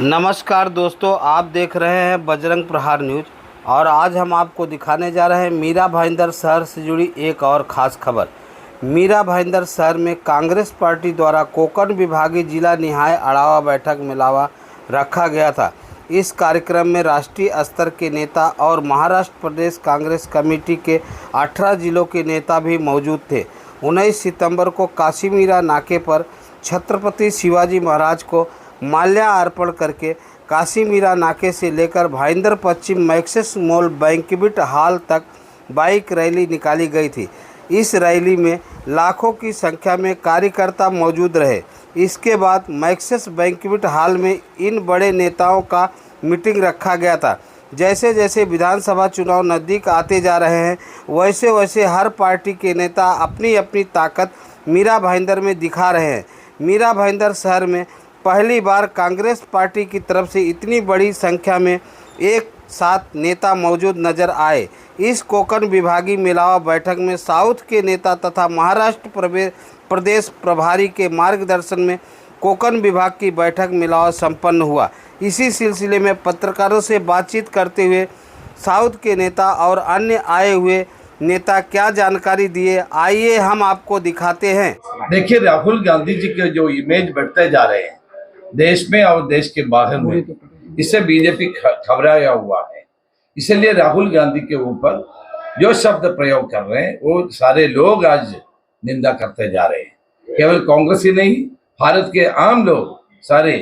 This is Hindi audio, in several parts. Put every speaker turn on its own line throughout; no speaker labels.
नमस्कार दोस्तों, आप देख रहे हैं बजरंग प्रहार न्यूज़ और आज हम आपको दिखाने जा रहे हैं मीरा भाईंदर शहर से जुड़ी एक और ख़ास खबर। मीरा भाईंदर शहर में कांग्रेस पार्टी द्वारा कोकण विभागीय जिला निहाय अड़ावा बैठक मिलावा रखा गया था। इस कार्यक्रम में राष्ट्रीय स्तर के नेता और महाराष्ट्र प्रदेश कांग्रेस कमेटी के 18 जिलों के नेता भी मौजूद थे। 19 सितंबर को काशीमीरा नाके पर छत्रपति शिवाजी महाराज को माल्यार्पण करके काशीमीरा नाके से लेकर भाईंदर पश्चिम मैक्सिस मॉल बैंक्वेट हॉल तक बाइक रैली निकाली गई थी। इस रैली में लाखों की संख्या में कार्यकर्ता मौजूद रहे। इसके बाद मैक्सिस बैंक्वेट हॉल में इन बड़े नेताओं का मीटिंग रखा गया था। जैसे जैसे विधानसभा चुनाव नज़दीक आते जा रहे हैं, वैसे वैसे हर पार्टी के नेता अपनी अपनी ताकत मीरा भाईंदर में दिखा रहे हैं। मीरा भाईंदर शहर में पहली बार कांग्रेस पार्टी की तरफ से इतनी बड़ी संख्या में एक साथ नेता मौजूद नजर आए। इस कोकण विभागीय मिलावा बैठक में साउथ के नेता तथा महाराष्ट्र प्रदेश प्रभारी के मार्गदर्शन में कोकण विभाग की बैठक मिलावा संपन्न हुआ। इसी सिलसिले में पत्रकारों से बातचीत करते हुए साउथ के नेता और अन्य आए हुए नेता क्या जानकारी दिए, आइए हम आपको दिखाते हैं।
देखिए, राहुल गांधी जी के जो इमेज बढ़ते जा रहे हैं देश में और देश के बाहर में, इससे बीजेपी घबराया हुआ है। इसलिए राहुल गांधी के ऊपर जो शब्द प्रयोग कर रहे हैं वो सारे लोग आज निंदा करते जा रहे हैं। केवल कांग्रेस ही नहीं, भारत के आम लोग सारे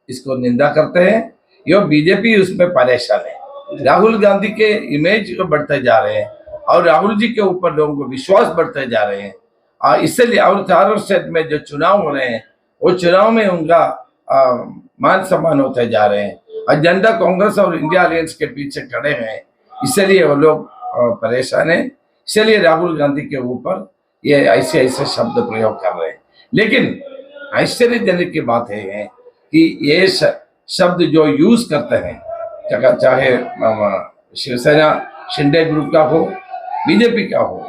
इसको निंदा करते हैं। ये बीजेपी उसमें परेशान है। राहुल गांधी के इमेज को बढ़ते जा रहे हैं और राहुल जी के ऊपर लोगों को विश्वास बढ़ते जा रहे हैं। इसलिए और चारों स्टेट में जो चुनाव हो रहे हैं वो चुनाव में उनका मान सम्मान होते जा रहे हैं। एजेंडा कांग्रेस और इंडिया अलायंस के पीछे खड़े हैं, इसलिए वो लोग परेशान हैं। इसलिए राहुल गांधी के ऊपर ये ऐसे ऐसे शब्द प्रयोग कर रहे हैं। लेकिन आश्चर्यजनक की बात है कि ये शब्द जो यूज करते हैं, चाहे शिवसेना शिंदे ग्रुप का हो, बीजेपी का हो,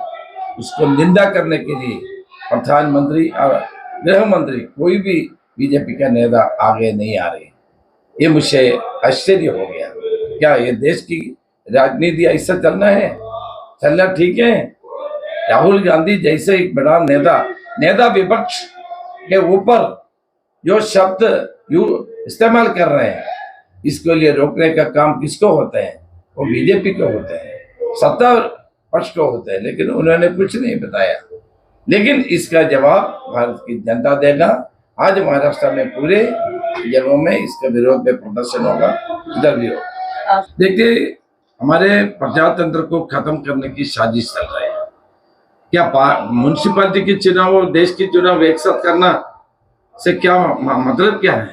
उसको निंदा करने के लिए प्रधानमंत्री और गृह मंत्री कोई भी बीजेपी का नेता आगे नहीं आ रहे। ये मुझे आश्चर्य हो गया। क्या ये देश की राजनीति ऐसा चलना है? चलना ठीक है? राहुल गांधी जैसे एक बड़ा नेता विपक्ष के ऊपर जो शब्द इस्तेमाल कर रहे हैं, इसके लिए रोकने का काम किसको होता है? वो बीजेपी को होते हैं, सत्ता पक्ष को होते हैं। लेकिन उन्होंने कुछ नहीं बताया। लेकिन इसका जवाब भारत की जनता देगा। आज महाराष्ट्र में पूरे जगहों में इसके विरोध में प्रदर्शन होगा, इधर भी होगा। देखिए, हमारे प्रजातंत्र को खत्म करने की साजिश चल रही है। क्या म्युनिसिपैलिटी के चुनाव और देश के चुनाव एक साथ करना से क्या मतलब क्या है?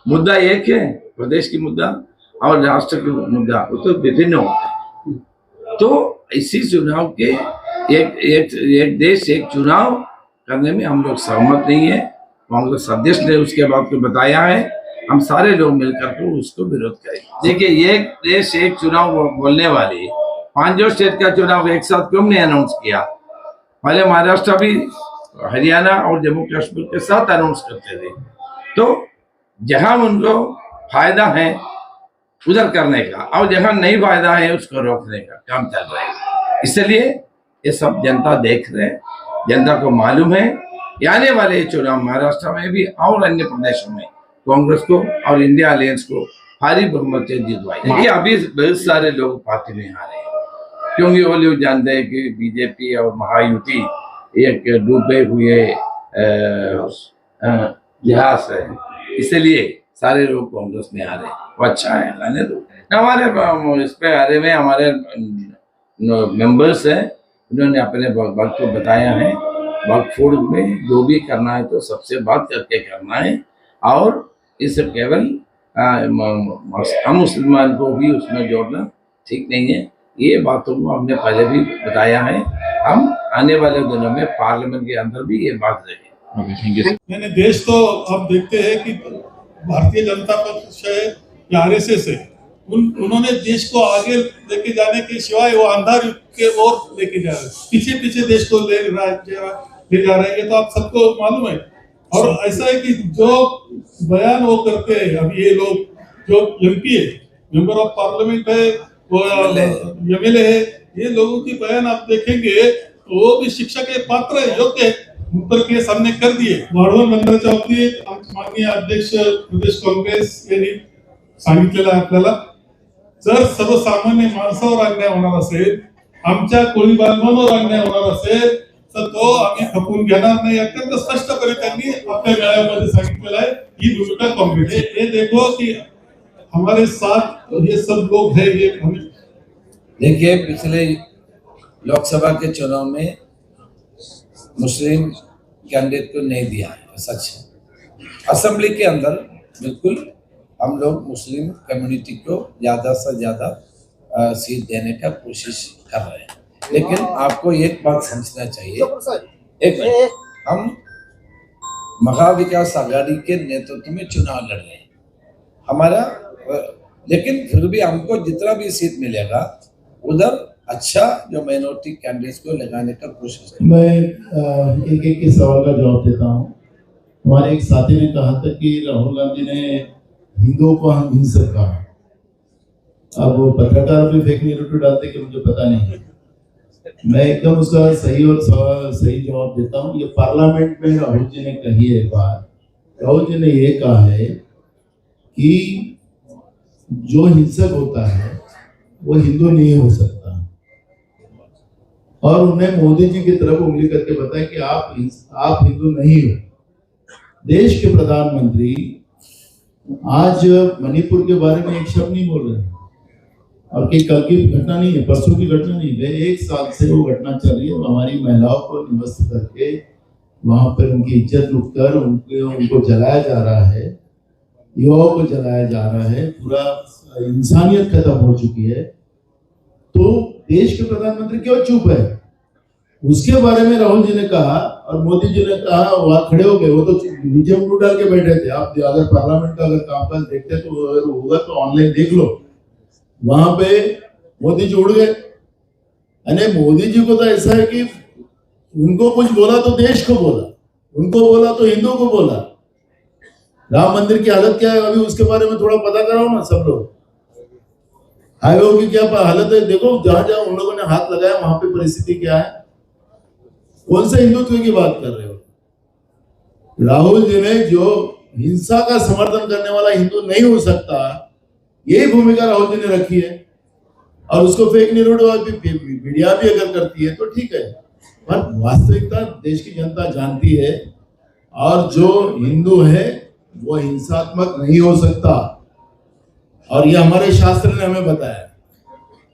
मुद्दा एक है, प्रदेश की मुद्दा और राष्ट्र की मुद्दा वो तो विभिन्न होते हैं। तो इसी चुनाव के एक देश एक चुनाव करने में हम लोग सहमत नहीं है। कांग्रेस अध्यक्ष ने उसके बाद को बताया है, हम सारे लोग मिलकर के उसको विरोध करेंगे। देखिए, एक देश एक चुनाव बोलने वाली 5 स्टेट का चुनाव एक साथ क्यों नहीं अनाउंस किया? पहले महाराष्ट्र भी हरियाणा और जम्मू कश्मीर के साथ अनाउंस करते थे। तो जहां उनको फायदा है उधर करने का और जहां नहीं फायदा है उसको रोकने का काम चल रहा है। इसलिए ये सब जनता देख रहे हैं, जनता को मालूम है आने वाले चुनाव महाराष्ट्र में भी और अन्य प्रदेशों में कांग्रेस को और इंडिया अलायंस को भारी बहुमत से जितवाई। अभी बहुत सारे लोग पार्टी में आ रहे हैं क्योंकि वो लोग जानते हैं कि बीजेपी और महायुति एक डूबे हुए इतिहास है। इसलिए सारे लोग कांग्रेस में आ रहे हैं। वो अच्छा है, आने दो। हमारे इस पे आ रहे में हमारे मेंबर्स हैं, उन्होंने अपने वक्त को बताया है। वक्फ में जो भी करना है तो सबसे बात करके करना है और इसे केवल हम मुसलमान को भी उसमें जोड़ना ठीक नहीं है। ये बातों को हमने पहले भी बताया है। हम आने वाले दिनों में पार्लियामेंट के अंदर भी ये बात रखेंगे।
मैंने देश तो अब देखते हैं कि भारतीय जनता पक्ष है या आरएसएस है, उन्होंने देश को आगे लेके जाने के सिवाय वो अंधार के ओर लेके जा रहे हैं, पीछे पीछे देश को ले जा रहे हैं। ये तो आप सबको मालूम है। और ऐसा है कि जो बयान वो करते हैं। अब ये लोग जो एमपी है, मेंबर ऑफ पार्लियामेंट है, वो एमएलए है, ये लोगों की बयान आप देखेंगे तो वो भी शिक्षा के पात्र है, योग्य है, उन पर केस हमने कर दिए। वाढवण मंडळाच्या बाबतीत माननीय अध्यक्ष प्रदेश काँग्रेस यांनी सांगितलेलं आहे आपल्याला, जर सर्वसामान्य माणसावर अन्याय होणार असेल, आमच्या कोळी बांधवांवर अन्याय होणार असेल, तर तो आम्ही खपून घेणार नाही, अत्यंत स्पष्टपणे त्यांनी आपल्या मेळाव्यामध्ये सांगितलेलं आहे। ही भूमिका काँग्रेस है। ये देखो कि हमारे साथ ये सब लोग हैं, ये हमें
देखिए, पिछले लोकसभा के चुनाव में मुस्लिम कैंडिडेट को नहीं दिया है, सच है। असेंबली के अंदर बिल्कुल हम लोग मुस्लिम कम्युनिटी को ज़्यादा से ज़्यादा सीट देने का कोशिश कर रहे हैं, लेकिन आपको एक बात समझना चाहिए। एक मिनट, हम महाविकास आघाड़ी के नेतृत्व में चुनाव लड़ रहे हैं, हमारा, लेकिन फिर भी हमको जितना भी सीट मिलेगा उधर अच्छा जो माइनॉरिटी कैंडिडेट्स को लगाने का कोशिश है।
मैं एक एक के सवाल का जवाब देता हूँ। हमारे एक साथी ने कहा था कि राहुल गांधी ने हिंदुओं को हिंसक कहा। अब वो पत्रकार भी फेक न्यूज डालते कि मुझे पता नहीं है। मैं एकदम उसका सही और सही जवाब देता हूँ। ये पार्लियामेंट में राहुल जी ने कही है बात। राहुल जी ने ये कहा है कि जो हिंसक होता है वो हिंदू नहीं हो सकता, और उन्हें मोदी जी की तरफ उंगली करके बताया कि आप हिंदू नहीं हो। देश के प्रधानमंत्री आज मणिपुर के बारे में एक शब्द नहीं बोल रहे हैं, और कि कल की घटना नहीं है, परसों की घटना नहीं है, 1 साल से वो घटना चल रही है। हमारी महिलाओं को निवस्त करके वहां पर उनकी इज्जत लूट कर उनको जलाया जा रहा है, युवाओं को जलाया जा रहा है, पूरा इंसानियत खत्म हो चुकी है। तो देश के प्रधानमंत्री क्यों चुप है? उसके बारे में राहुल जी ने कहा और मोदी जी ने कहा, वहां खड़े हो गए। वो तो नीचे मुंह डाल के बैठे थे। आप अगर पार्लियामेंट का अगर कामकाज देखते तो अगर होगा तो ऑनलाइन देख लो, वहां पे मोदी जी उड़ गए। अरे मोदी जी को तो ऐसा है कि उनको कुछ बोला तो देश को बोला, उनको बोला तो हिंदू को बोला। राम मंदिर की हालत क्या है अभी उसके बारे में थोड़ा पता कराओ ना सब लोग। हाईवे की क्या हालत है देखो, जहां जहां उन लोगों ने हाथ लगाया वहां पे परिस्थिति क्या है। कौन से हिंदुत्व की बात कर रहे हो? राहुल जी ने जो हिंसा का समर्थन करने वाला हिंदू नहीं हो सकता, यही भूमिका राहुल जी ने रखी है। और उसको फेक न्यूज मीडिया भी अगर करती है तो ठीक है, पर वास्तविकता देश की जनता जानती है। और जो हिंदू है वो हिंसात्मक नहीं हो सकता, और ये हमारे शास्त्र ने हमें बताया।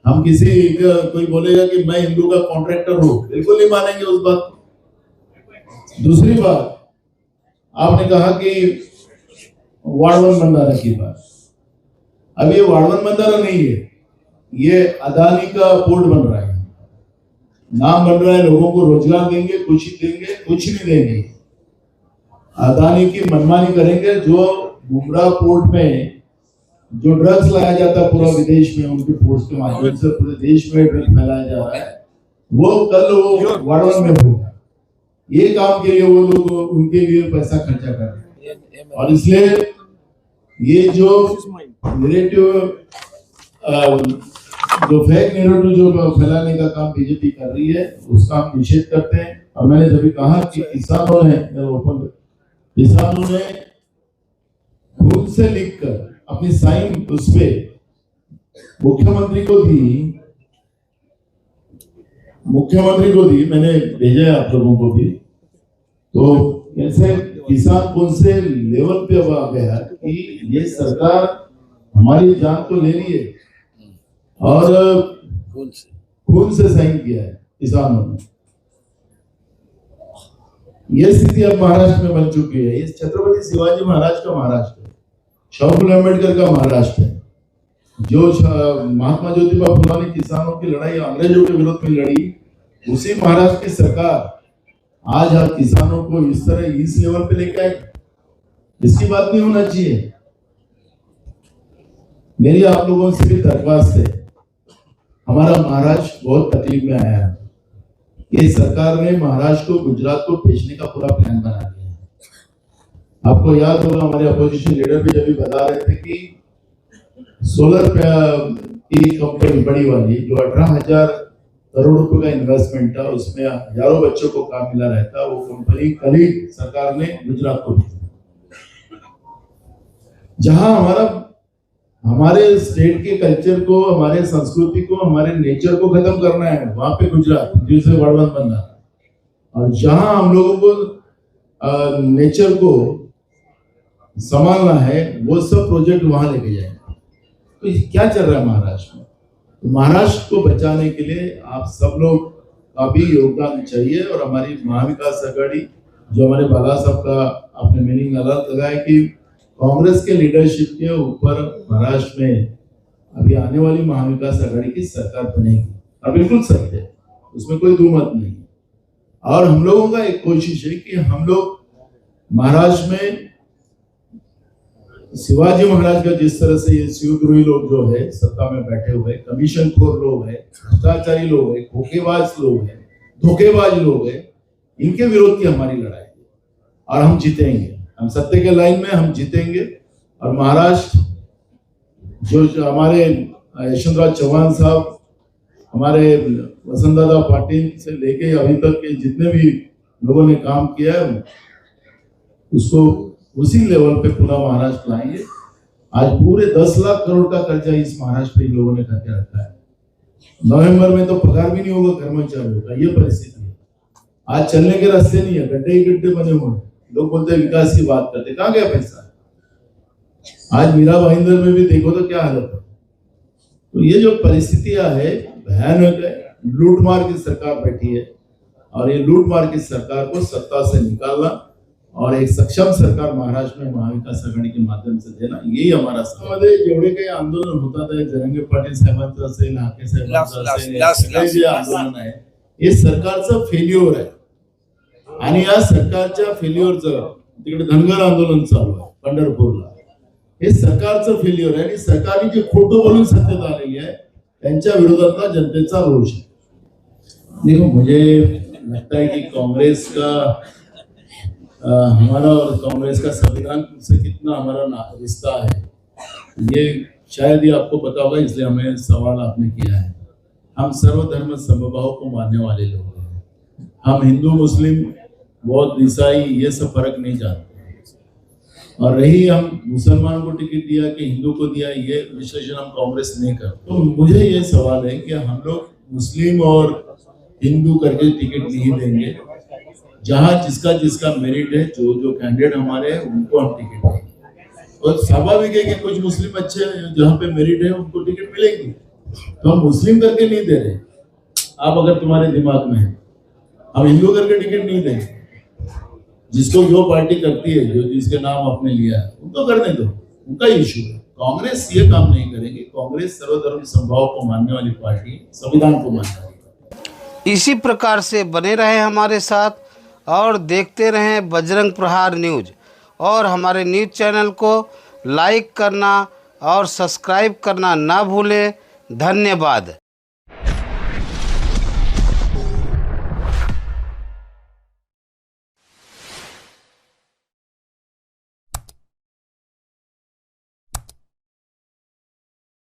हम किसी कोई बोलेगा कि मैं हिंदू का कॉन्ट्रैक्टर हूं, बिल्कुल नहीं मानेंगे उस बात को। दूसरी बात, आपने कहा कि वाड़वन बंधारा की बात। अब ये वाड़वन बंधारा नहीं है, ये अदानी का पोर्ट बन रहा है, नाम बन रहा है। लोगों को रोजगार देंगे, खुशी देंगे, कुछ नहीं देंगे। अदानी की मनमानी करेंगे। जो बुमरा पोर्ट में जो ड्रग्स लाया जाता है पूरा विदेश में, उनके फोर्स के माध्यम से पूरे देश में ड्रग्स फैलाया जा रहा है, वो कल वो वाड़वन में होगा। ये काम के लिए वो लोग उनके लिए पैसा खर्चा कर रहे हैं। और इसलिए ये जो नैरेटिव, जो फेक नैरेटिव जो फैलाने का काम बीजेपी कर रही है, उसका हम निषेध करते हैं। और मैंने जब कहा कि किसानों ने खुद से लिखकर अपनी साइन उस पे मुख्यमंत्री को दी, मैंने भेजा है आप लोगों को भी। तो ऐसे किसान कौन से लेवल पे अब आ गया कि ये सरकार हमारी जान तो ले रही है, और खून से साइन किया है किसानों ने। ये स्थिति अब महाराष्ट्र में बन चुकी है। ये छत्रपति शिवाजी महाराज का महाराष्ट्र है, शाहू अम्बेडकर का महाराष्ट्र है। जो महात्मा ज्योतिबा फुले ने किसानों की लड़ाई अंग्रेजों के विरोध में लड़ी, उसी महाराष्ट्र की सरकार आज आप किसानों को इस तरह इस लेवल पे लेके आए। इसकी बात नहीं होना चाहिए। मेरी आप लोगों से भी दरख्वास्त है, हमारा महाराष्ट्र बहुत तकलीफ में आया है। ये सरकार ने महाराष्ट्र को गुजरात को भेजने का पूरा प्लान बना दिया है। आपको याद होगा हमारे अपोजिशन लीडर भी जब भी बता रहे थे कि सोलर की कंपनी बड़ी वाली जो 18,000 करोड़ रुपए का इन्वेस्टमेंट था, उसमें हजारों बच्चों को काम मिला रहता, वो कंपनी कल ही सरकार ने गुजरात को भेजी। जहां हमारे स्टेट के कल्चर को, हमारे संस्कृति को, हमारे नेचर को खत्म करना है, वहां पे गुजरात जिसे बड़वन बनना, और जहां हम लोगों को नेचर को संभालना है, वो सब प्रोजेक्ट वहां लेके जाएंगे। तो क्या चल रहा है महाराष्ट्र में? तो महाराष्ट्र को बचाने के लिए आप सब लोग का भी योगदान चाहिए। और हमारी महाविकास आघाड़ी, जो हमारे बाला साहब का आपने मीनिंग अलग लगाया कि कांग्रेस के लीडरशिप के ऊपर महाराष्ट्र में अभी आने वाली महाविकास आघाड़ी की सरकार बनेगी, और बिल्कुल सत्य है, उसमें कोई दो मत नहीं। और हम लोगों का एक कोशिश है कि हम लोग महाराष्ट्र में शिवाजी महाराज का जिस तरह से ये शिवद्रोही लोग जो है सत्ता में बैठे हुए, कमीशन खोर लोग हैं, भ्रष्टाचारी लोग हैं, धोखेबाज लोग हैं, धोखेबाज लोग हैं, इनके विरोध की हमारी लड़ाई है और हम जीतेंगे। हम सत्य के लाइन में हम जीतेंगे। और महाराष्ट्र जो हमारे यशवंतराव चौहान साहब, हमारे वसंतदादा पाटिल से लेके अभी तक के जितने भी लोगों ने काम किया है, उसको उसी लेवल पे पूरा महाराष्ट्र लाएंगे। आज पूरे 10 लाख करोड़ का कर्जा इस महाराष्ट्र पे लोगों ने करके रखा है। नवंबर में तो पगार भी नहीं होगा कर्मचारियों का, ये परिस्थिति है। आज चलने के रास्ते नहीं है, गड्ढे ही गड्ढे बने हुए हैं। लोग बोलते हैं विकास की बात करते, कहाँ गया पैसा? आज मीरा भाईंदर में भी देखो तो क्या हालत है। तो ये जो परिस्थितियां है भयानक है। लूटमार की सरकार बैठी है, और ये लूटमार की सरकार को सत्ता से निकालना और एक सक्षम सरकार महाराष्ट्र में महाविकास आघाडी के माध्यम से देना, यही हमारा मध्ये जेवढे काही आंदोलन होतात आहे, जरंगे पाटील साहेबांचं असेल, हाके साहेबांचं असेल, जे आंदोलन आहे हे सरकारचं फेल्युअर आहे। आणि या सरकारच्या फेल्युअरचं तिकडे धनगर आंदोलन चालू आहे पंढरपूरला, हे सरकारचं फेल्युअर आहे। आणि सरकारने जे खोटं बोलून सत्तेत आलेली आहे त्यांच्या विरोधातला जनतेचा रोष है। देखो, मुझे लगता है कि कांग्रेस का हमारा और कांग्रेस का संविधान से कितना हमारा रिश्ता है, ये शायद ही आपको पता होगा, इसलिए हमें सवाल आपने किया है। हम सर्वधर्म समभाव को मानने वाले लोग हैं। हम हिंदू, मुस्लिम, बौद्ध, ईसाई ये सब फर्क नहीं जानते। और रही हम मुसलमान को टिकट दिया कि हिंदू को दिया, ये विश्लेषण हम कांग्रेस नहीं करते। तो मुझे ये सवाल है कि हम लोग मुस्लिम और हिंदू करके टिकट नहीं देंगे। जहां जिसका जिसका मेरिट है, जो जो कैंडिडेट हमारे हैं उनको हम टिकट देंगे। और स्वाभाविक है कि कुछ मुस्लिम अच्छे हैं, जहां पे मेरिट है उनको टिकट मिलेगी। तो हम मुस्लिम करके नहीं दे रहे। आप अगर तुम्हारे दिमाग में है, हम हिंदू करके टिकट नहीं देंगे। जिसको जो पार्टी करती है, जो जिसके नाम आपने लिया है, उनको करने दो, उनका इशू है। कांग्रेस ये काम नहीं करेगी। कांग्रेस सर्वधर्म समभाव को मानने वाली पार्टी है, संविधान को मानने वाली पार्टी।
इसी प्रकार से बने रहें हमारे साथ और देखते रहें बजरंग प्रहार न्यूज़, और हमारे न्यूज़ चैनल को लाइक करना और सब्सक्राइब करना ना भूलें। धन्यवाद।